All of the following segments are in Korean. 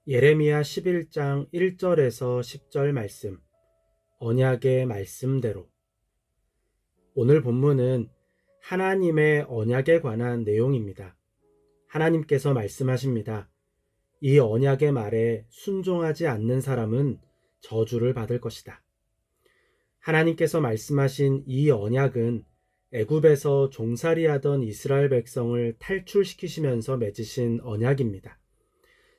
예레미야 11장 1절에서 10절 말씀, 언약의 말씀대로. 오늘 본문은 하나님의 언약에 관한 내용입니다. 하나님께서 말씀하십니다. 이 언약의 말에 순종하지 않는 사람은 저주를 받을 것이다. 하나님께서 말씀하신 이 언약은 애굽에서 종살이하던 이스라엘 백성을 탈출시키시면서 맺으신 언약입니다.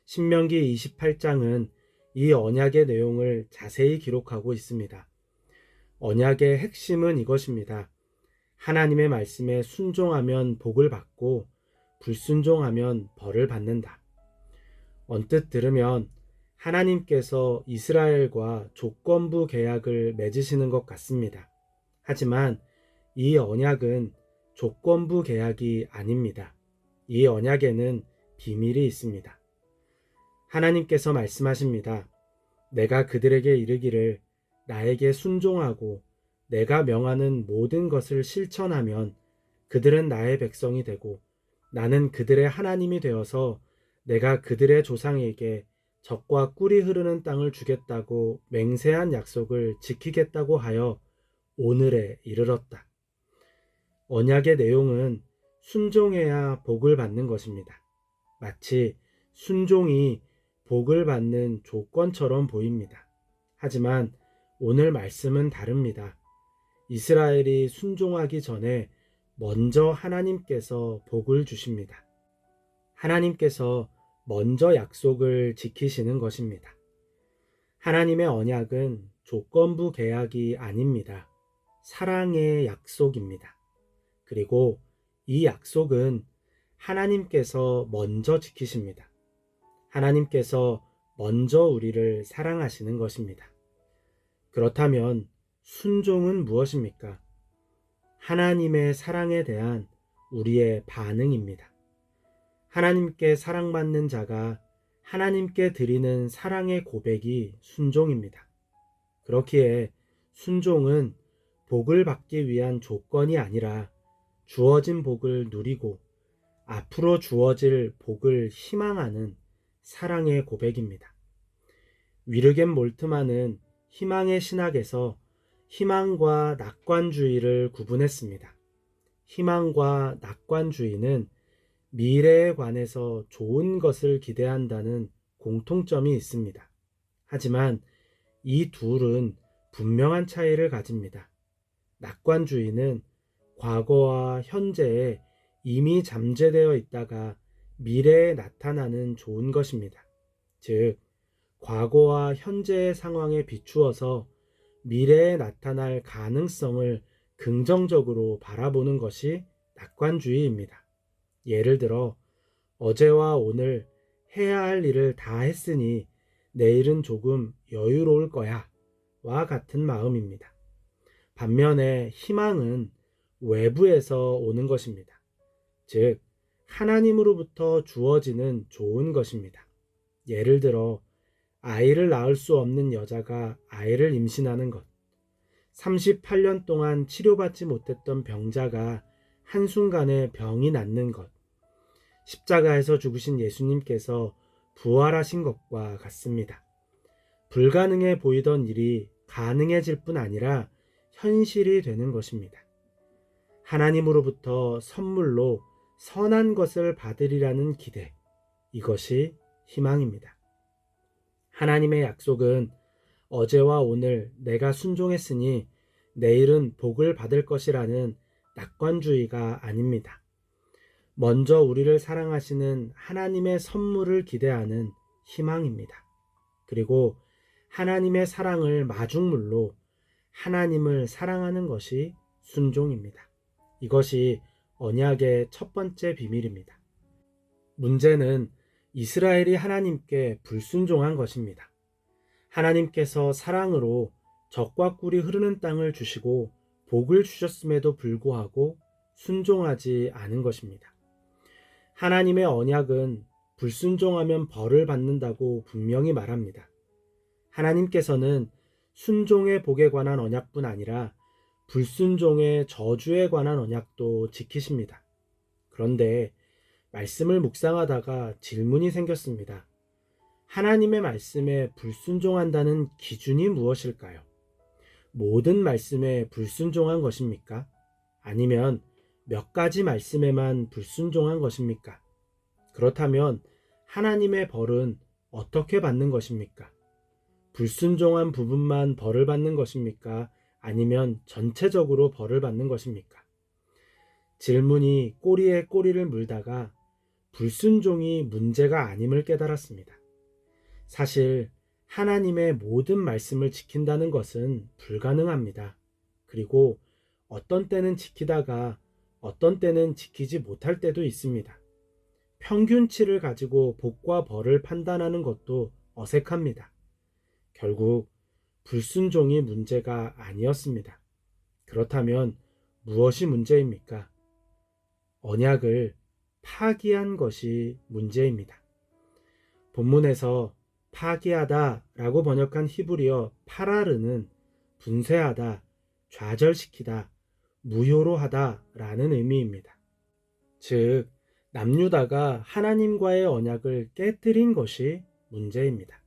신명기 28장은 이 언약의 내용을 자세히 기록하고 있습니다. 언약의 핵심은 이것입니다. 하나님의 말씀에 순종하면 복을 받고 불순종하면 벌을 받는다. 언뜻 들으면 하나님께서 이스라엘과 조건부 계약을 맺으시는 것 같습니다. 하지만 이 언약은 조건부 계약이 아닙니다. 이 언약에는 비밀이 있습니다. 하나님께서 말씀하십니다. 내가 그들에게 이르기를 나에게 순종하고 내가 명하는 모든 것을 실천하면 그들은 나의 백성이 되고 나는 그들의 하나님이 되어서 내가 그들의 조상에게 젖과 꿀이 흐르는 땅을 주겠다고 맹세한 약속을 지키겠다고 하여 오늘에 이르렀다. 언약의 내용은 순종해야 복을 받는 것입니다. 마치 순종이 복을 받는 조건처럼 보입니다. 하지만 오늘 말씀은 다릅니다. 이스라엘이 순종하기 전에 먼저 하나님께서 복을 주십니다. 하나님께서 먼저 약속을 지키시는 것입니다. 하나님의 언약은 조건부 계약이 아닙니다. 사랑의 약속입니다. 그리고 이 약속은 하나님께서 먼저 지키십니다. 하나님께서 먼저 우리를 사랑하시는 것입니다. 그렇다면 순종은 무엇입니까? 하나님의 사랑에 대한 우리의 반응입니다. 하나님께 사랑받는 자가 하나님께 드리는 사랑의 고백이 순종입니다. 그렇기에 순종은 복을 받기 위한 조건이 아니라 주어진 복을 누리고 앞으로 주어질 복을 희망하는 사랑의 고백입니다. 위르겐 몰트만은 희망의 신학에서 희망과 낙관주의를 구분했습니다. 희망과 낙관주의는 미래에 관해서 좋은 것을 기대한다는 공통점이 있습니다. 하지만 이 둘은 분명한 차이를 가집니다. 낙관주의는 과거와 현재에 이미 잠재되어 있다가 미래에 나타나는 좋은 것입니다. 즉, 과거와 현재의 상황에 비추어서 미래에 나타날 가능성을 긍정적으로 바라보는 것이 낙관주의입니다. 예를 들어, 어제와 오늘 해야 할 일을 다 했으니 내일은 조금 여유로울 거야 와 같은 마음입니다. 반면에 희망은 외부에서 오는 것입니다. 즉, 하나님으로부터 주어지는 좋은 것입니다. 예를 들어, 아이를 낳을 수 없는 여자가 아이를 임신하는 것, 38년 동안 치료받지 못했던 병자가 한순간에 병이 낫는 것, 십자가에서 죽으신 예수님께서 부활하신 것과 같습니다. 불가능해 보이던 일이 가능해질 뿐 아니라 현실이 되는 것입니다. 하나님으로부터 선물로 선한 것을 받으리라는 기대, 이것이 희망입니다. 하나님의 약속은 어제와 오늘 내가 순종했으니 내일은 복을 받을 것이라는 낙관주의가 아닙니다. 먼저 우리를 사랑하시는 하나님의 선물을 기대하는 희망입니다. 그리고 하나님의 사랑을 마중물로 하나님을 사랑하는 것이 순종입니다. 이것이 언약의 첫 번째 비밀입니다. 문제는 이스라엘이 하나님께 불순종한 것입니다. 하나님께서 사랑으로 젖과 꿀이 흐르는 땅을 주시고 복을 주셨음에도 불구하고 순종하지 않은 것입니다. 하나님의 언약은 불순종하면 벌을 받는다고 분명히 말합니다. 하나님께서는 순종의 복에 관한 언약뿐 아니라 불순종의 저주에 관한 언약도 지키십니다. 그런데 말씀을 묵상하다가 질문이 생겼습니다. 하나님의 말씀에 불순종한다는 기준이 무엇일까요? 모든 말씀에 불순종한 것입니까? 아니면 몇 가지 말씀에만 불순종한 것입니까? 그렇다면 하나님의 벌은 어떻게 받는 것입니까? 불순종한 부분만 벌을 받는 것입니까? 아니면 전체적으로 벌을 받는 것입니까? 질문이 꼬리에 꼬리를 물다가 불순종이 문제가 아님을 깨달았습니다. 사실 하나님의 모든 말씀을 지킨다는 것은 불가능합니다. 그리고 어떤 때는 지키다가 어떤 때는 지키지 못할 때도 있습니다. 평균치를 가지고 복과 벌을 판단하는 것도 어색합니다. 결국 불순종이 문제가 아니었습니다. 그렇다면 무엇이 문제입니까? 언약을 파기한 것이 문제입니다. 본문에서 파기하다 라고 번역한 히브리어 파라르는 분쇄하다, 좌절시키다, 무효로 하다 라는 의미입니다. 즉, 남유다가 하나님과의 언약을 깨뜨린 것이 문제입니다.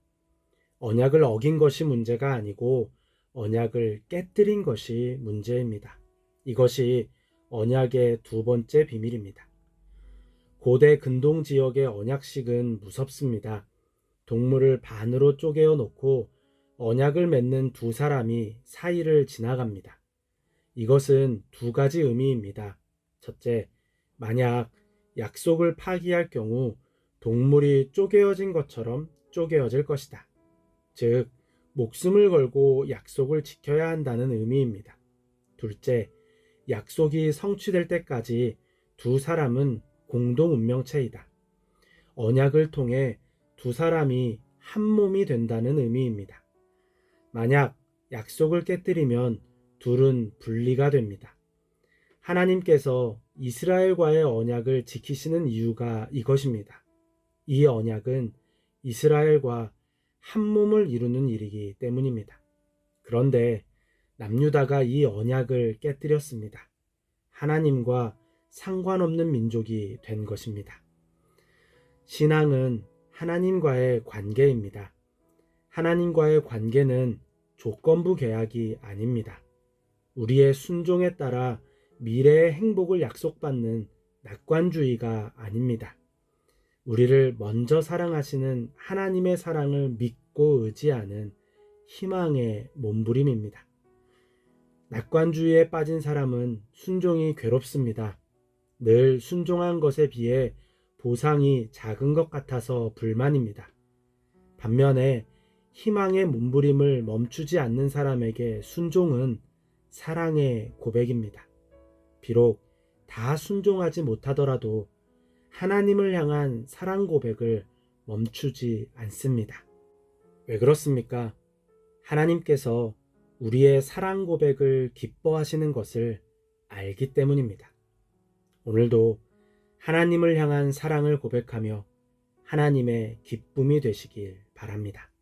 언약을 어긴 것이 문제가 아니고 언약을 깨뜨린 것이 문제입니다. 이것이 언약의 두 번째 비밀입니다. 고대 근동 지역의 언약식은 무섭습니다. 동물을 반으로 쪼개어 놓고 언약을 맺는 두 사람이 사이를 지나갑니다. 이것은 두 가지 의미입니다. 첫째, 만약 약속을 파기할 경우 동물이 쪼개어진 것처럼 쪼개어질 것이다. 즉, 목숨을 걸고 약속을 지켜야 한다는 의미입니다. 둘째, 약속이 성취될 때까지 두 사람은 공동 운명체이다. 언약을 통해 두 사람이 한 몸이 된다는 의미입니다. 만약 약속을 깨뜨리면 둘은 분리가 됩니다. 하나님께서 이스라엘과의 언약을 지키시는 이유가 이것입니다. 이 언약은 이스라엘과 한 몸을 이루는 일이기 때문입니다. 그런데 남유다가 이 언약을 깨뜨렸습니다. 하나님과 상관없는 민족이 된 것입니다. 신앙은 하나님과의 관계입니다. 하나님과의 관계는 조건부 계약이 아닙니다. 우리의 순종에 따라 미래의 행복을 약속받는 낙관주의가 아닙니다. 우리를 먼저 사랑하시는 하나님의 사랑을 믿고 의지하는 희망의 몸부림입니다. 낙관주의에 빠진 사람은 순종이 괴롭습니다. 늘 순종한 것에 비해 보상이 작은 것 같아서 불만입니다. 반면에 희망의 몸부림을 멈추지 않는 사람에게 순종은 사랑의 고백입니다. 비록 다 순종하지 못하더라도 하나님을 향한 사랑 고백을 멈추지 않습니다. 왜 그렇습니까? 하나님께서 우리의 사랑 고백을 기뻐하시는 것을 알기 때문입니다. 오늘도 하나님을 향한 사랑을 고백하며 하나님의 기쁨이 되시길 바랍니다.